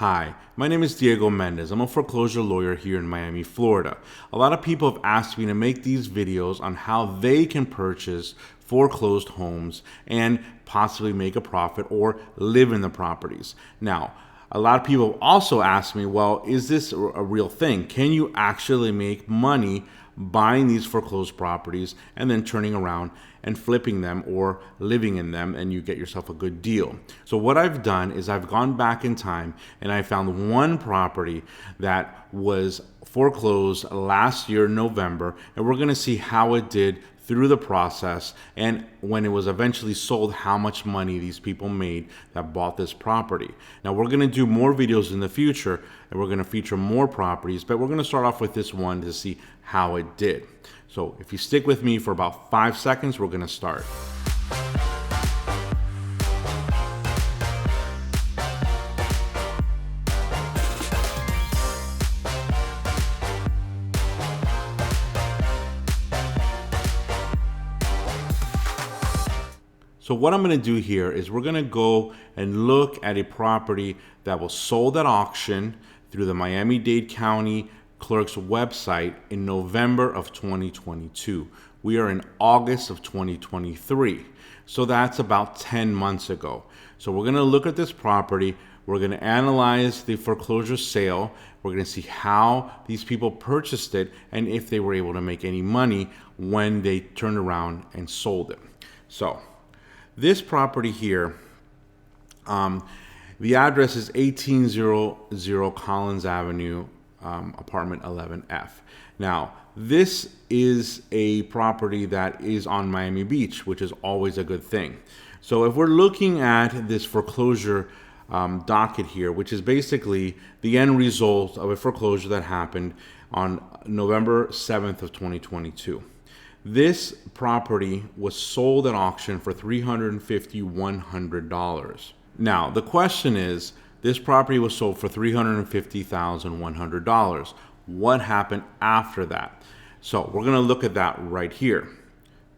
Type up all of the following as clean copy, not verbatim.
Hi, my name is Diego Mendez. I'm a foreclosure lawyer here in Miami, Florida. A lot of people have asked me to make these videos on how they can purchase foreclosed homes and possibly make a profit or live in the properties. Now, a lot of people also ask me, well, is this a real thing? Can you actually make money buying these foreclosed properties and then turning around and flipping them or living in them, and you get yourself a good deal? So what I've done is I've gone back in time and I found one property that was foreclosed last year, November, and we're going to see how it did through the process, and when it was eventually sold, how much money these people made that bought this property. Now we're going to do more videos in the future and we're going to feature more properties, but we're going to start off with this one to see how it did. So if you stick with me for about 5 seconds, we're going to start. So what I'm going to do here is we're going to go and look at a property that was sold at auction through the Miami-Dade County Clerk's website in November of 2022. We are in August of 2023. So that's about 10 months ago. So we're going to look at this property. We're going to analyze the foreclosure sale. We're going to see how these people purchased it and if they were able to make any money when they turned around and sold it. So this property here, the address is 1800 Collins Avenue, apartment 11F. Now, this is a property that is on Miami Beach, which is always a good thing. So if we're looking at this foreclosure docket here, which is basically the end result of a foreclosure that happened on November 7th of 2022. This property was sold at auction for $350,100. Now, the question is, this property was sold for $350,100. What happened after that? So we're going to look at that right here.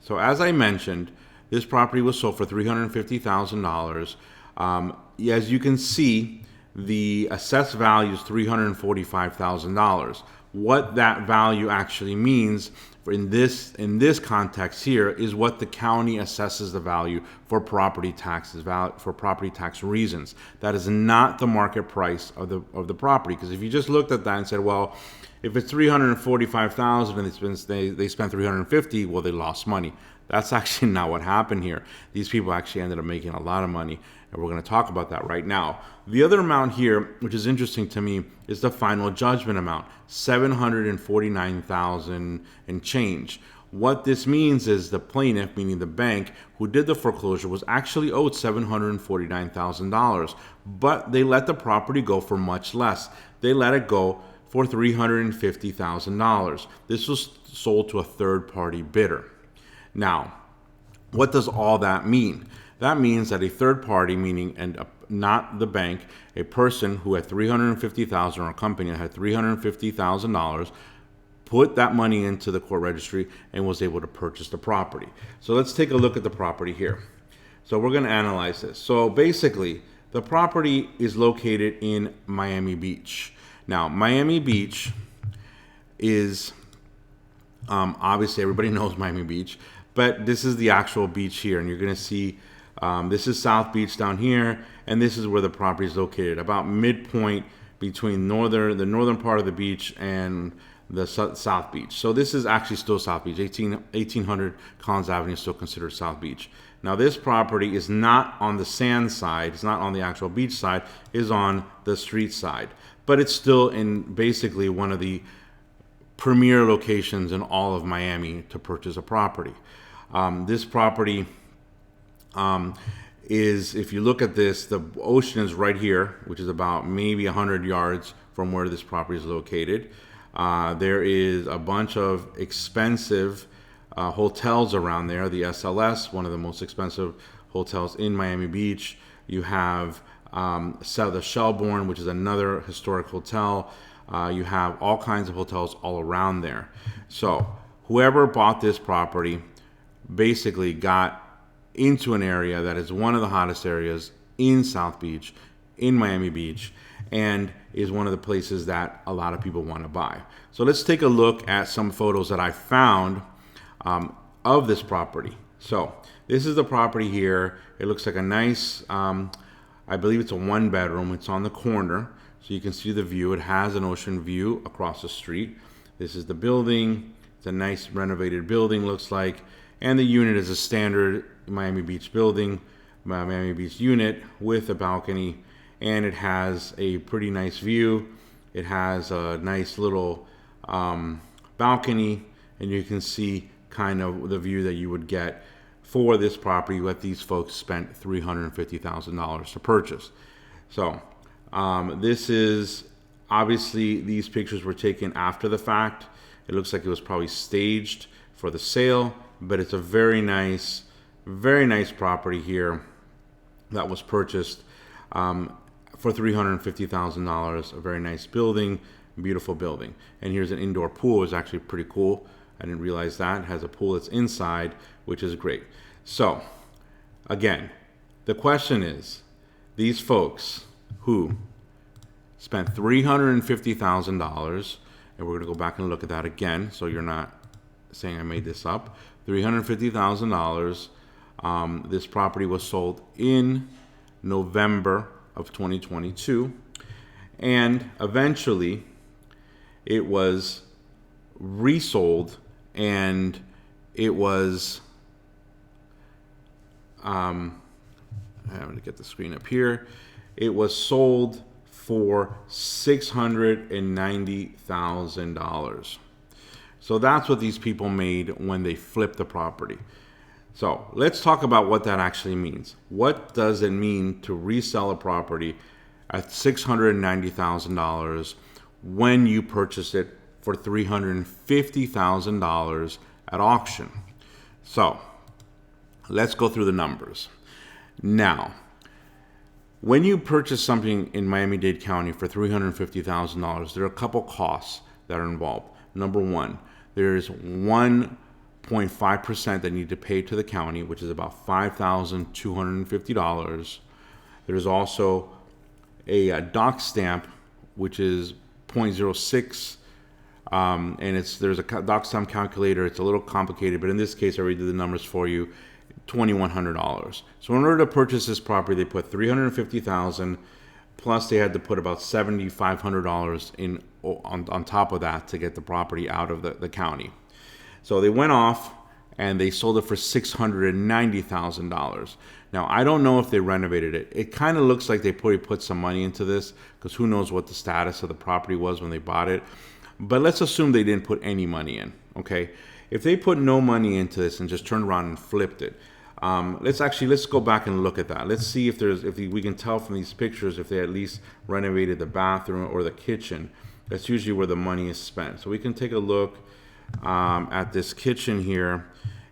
So as I mentioned, this property was sold for $350,000. As you can see, the assessed value is $345,000. What that value actually means in this context here is what the county assesses the value for property taxes, for property tax reasons. That is not the market price of the property. Because if you just looked at that and said, well, if it's $345,000 and they spent $350,000, well, they lost money. That's actually not what happened here. These people actually ended up making a lot of money, and we're going to talk about that right now. The other amount here, which is interesting to me, is the final judgment amount, $749,000 and change. What this means is the plaintiff, meaning the bank who did the foreclosure, was actually owed $749,000, but they let the property go for much less. They let it go for $350,000. This was sold to a third-party bidder. Now, what does all that mean? That means that a third party, meaning not the bank, a person who had $350,000 or a company that had $350,000, put that money into the court registry and was able to purchase the property. So let's take a look at the property here. So we're going to analyze this. So basically, the property is located in Miami Beach. Now, Miami Beach is obviously everybody knows Miami Beach, but this is the actual beach here, and you're going to see this is South Beach down here, and this is where the property is located, about midpoint between the northern part of the beach and the South Beach. So this is actually still South Beach. 1800 Collins Avenue is still considered South Beach. Now this property is not on the sand side, it's not on the actual beach side, it's on the street side, but it's still in basically one of the premier locations in all of Miami to purchase a property. This property is, if you look at this, the ocean is right here, which is about maybe 100 yards from where this property is located. There is a bunch of expensive hotels around there. The SLS, one of the most expensive hotels in Miami Beach. You have the Shelbourne, which is another historic hotel. You have all kinds of hotels all around there. So whoever bought this property basically got into an area that is one of the hottest areas in South Beach, in Miami Beach, and is one of the places that a lot of people want to buy. So let's take a look at some photos that I found of this property. So this is the property here. It looks like a nice, I believe it's a 1-bedroom. It's on the corner, so you can see the view. It has an ocean view across the street. This is the building. It's a nice renovated building, looks like. And the unit is a standard Miami Beach building, Miami Beach unit with a balcony. And it has a pretty nice view. It has a nice little balcony, and you can see kind of the view that you would get for this property that these folks spent $350,000 to purchase. So this is obviously, these pictures were taken after the fact. It looks like it was probably staged for the sale, but it's a very nice property here that was purchased for $350,000. A very nice building, beautiful building. And here's an indoor pool. It's actually pretty cool. I didn't realize that. It has a pool that's inside, which is great. So again, the question is, these folks who spent $350,000, and we're going to go back and look at that again, so you're not saying I made this up. $350,000. This property was sold in November of 2022, and eventually it was resold, and it was I'm having to get the screen up here. It was sold for $690,000. So that's what these people made when they flipped the property. So let's talk about what that actually means. What does it mean to resell a property at $690,000 when you purchase it for $350,000 at auction? So let's go through the numbers. Now, when you purchase something in Miami-Dade County for $350,000, there are a couple costs that are involved. Number one, there's 1.5% that you need to pay to the county, which is about $5,250. There's also a dock stamp, which is 0.06, and there's a dock stamp calculator. It's a little complicated, but in this case, I already did the numbers for you. $2,100. So in order to purchase this property, they put $350,000, plus they had to put about $7,500 in on top of that to get the property out of the county. So they went off and they sold it for $690,000. Now, I don't know if they renovated it. It kind of looks like they probably put some money into this, because who knows what the status of the property was when they bought it. But let's assume they didn't put any money in, okay? If they put no money into this and just turned around and flipped it, let's go back and look at that. Let's see if we can tell from these pictures if they at least renovated the bathroom or the kitchen. That's usually where the money is spent. So we can take a look at this kitchen here.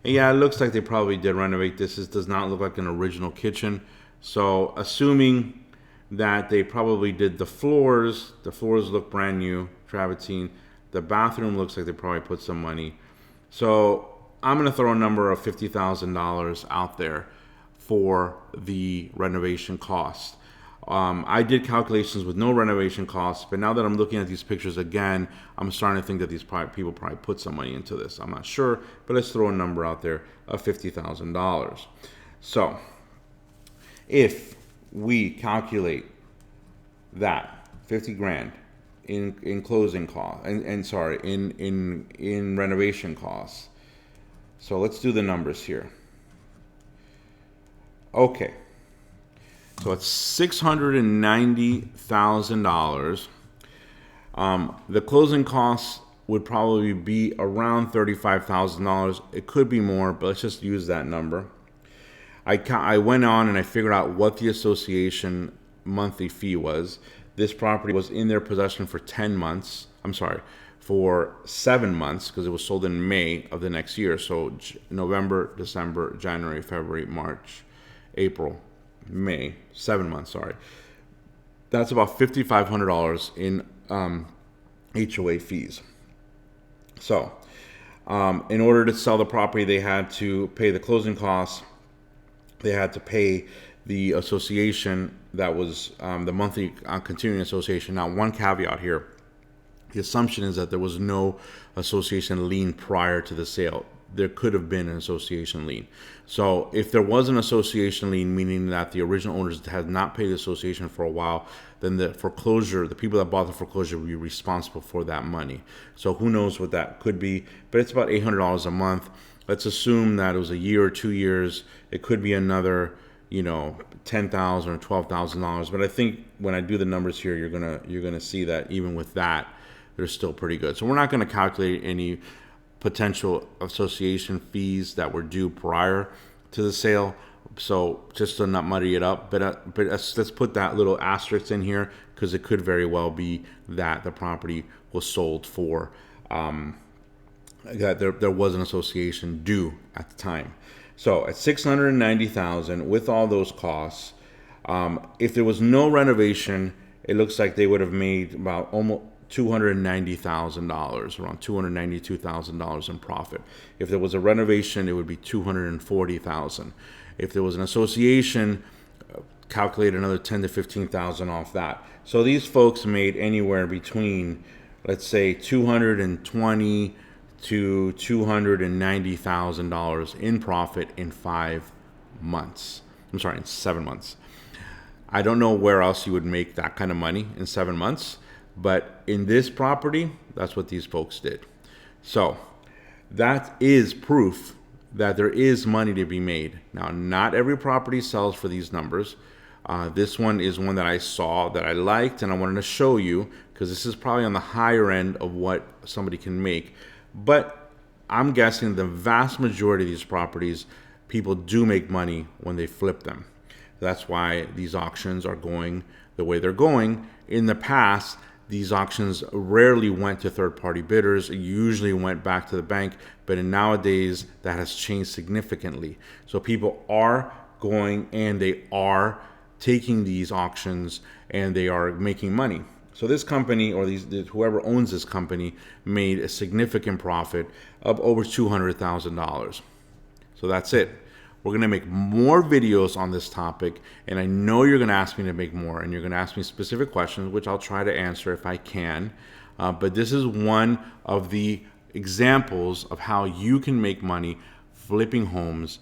And yeah, it looks like they probably did renovate this. This does not look like an original kitchen. So assuming that they probably did the floors look brand new, travertine. The bathroom looks like they probably put some money. So I'm going to throw a number of $50,000 out there for the renovation cost. I did calculations with no renovation costs, but now that I'm looking at these pictures again, I'm starting to think that these people probably put some money into this. I'm not sure, but let's throw a number out there of $50,000. So if we calculate that 50 grand in closing costs, in renovation costs. So let's do the numbers here. Okay. So it's $690,000. The closing costs would probably be around $35,000. It could be more, but let's just use that number. I went on and I figured out what the association monthly fee was. This property was in their possession for 10 months. For 7 months, because it was sold in May of the next year. So November, December, January, February, March, April, May, 7 months, sorry. That's about $5,500 in HOA fees. So in order to sell the property, they had to pay the closing costs. They had to pay the association that was the monthly continuing association. Now, one caveat here. The assumption is that there was no association lien prior to the sale. There could have been an association lien. So if there was an association lien, meaning that the original owners had not paid the association for a while, then the foreclosure, the people that bought the foreclosure would be responsible for that money. So who knows what that could be, but it's about $800 a month. Let's assume that it was a year or 2 years. It could be another, $10,000 or $12,000. But I think when I do the numbers here, you're gonna see that even with that, they're still pretty good. So we're not going to calculate any potential association fees that were due prior to the sale. So just to not muddy it up, but let's put that little asterisk in here because it could very well be that the property was sold for that there was an association due at the time. So at $690,000 with all those costs, if there was no renovation, it looks like they would have made about almost $290,000, around $292,000 in profit. If there was a renovation, it would be $240,000. If there was an association, calculate another $10,000 to $15,000 off that. So these folks made anywhere between, let's say, $220,000 to $290,000 in profit in 5 months. I'm sorry, in 7 months. I don't know where else you would make that kind of money in 7 months. But in this property, that's what these folks did. So that is proof that there is money to be made. Now, not every property sells for these numbers. This one is one that I saw that I liked and I wanted to show you because this is probably on the higher end of what somebody can make. But I'm guessing the vast majority of these properties, people do make money when they flip them. That's why these auctions are going the way they're going. In the past, these auctions rarely went to third-party bidders. It usually went back to the bank, but nowadays that has changed significantly. So people are going and they are taking these auctions and they are making money. So this company or whoever owns this company made a significant profit of over $200,000. So that's it. We're going to make more videos on this topic, and I know you're going to ask me to make more, and you're going to ask me specific questions, which I'll try to answer if I can. But this is one of the examples of how you can make money flipping homes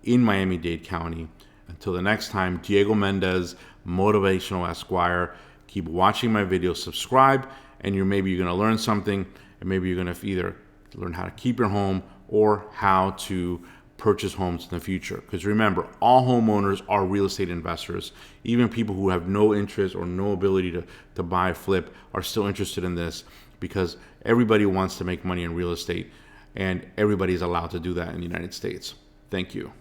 in Miami-Dade County. Until the next time, Diego Mendez, Motivational Esquire. Keep watching my videos, subscribe, and maybe you're going to learn something, and maybe you're going to either learn how to keep your home or how to purchase homes in the future. Because remember, all homeowners are real estate investors. Even people who have no interest or no ability to buy, flip, are still interested in this because everybody wants to make money in real estate and everybody's allowed to do that in the United States. Thank you.